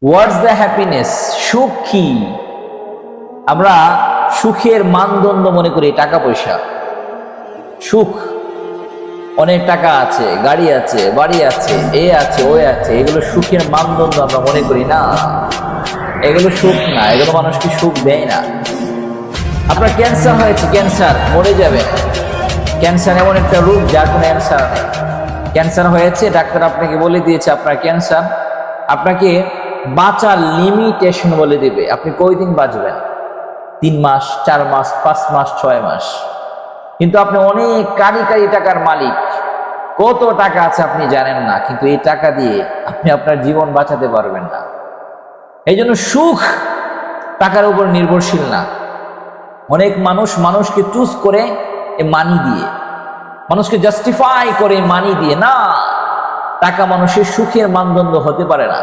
What's the happiness? সুখ কি? আমরা সুখের মানদণ্ড মনে করি টাকা পয়সা। সুখ অনেক টাকা আছে, গাড়ি আছে, বাড়ি আছে, এ আছে, ও আছে, এগুলো সুখের মানদণ্ড আমরা মনে করি না। এগুলো সুখ না, এগুলো মানুষকে সুখ দেয় না। আপনার ক্যান্সার হয়েছে, ক্যান্সার, মরে যাবে। ক্যান্সার এমন একটা রোগ যার কোনো অ্যান্সার নেই। ক্যান্সার হয়েছে, ডাক্তার আপনাকে বলে দিয়েছে আপনার ক্যান্সার, আপনাকে বাঁচার লিমিটেশন বলে দিবে। আপনি কয়দিন বাঁচবেন? 3 মাস, 4 মাস, 5 মাস, 6 মাস। কিন্তু আপনি অনেক কারি কারি টাকার মালিক, কত টাকা আছে আপনি জানেন না, কিন্তু এই টাকা দিয়ে আপনি আপনার জীবন বাঁচাতে পারবেন না। এই জন্য সুখ টাকার উপর নির্ভরশীল না। অনেক মানুষ মানুষকে চুজ করে এ মানি দিয়ে, মানুষকে জাস্টিফাই করে মানি দিয়ে। না, টাকা মানুষের সুখের মানদণ্ড হতে পারে না।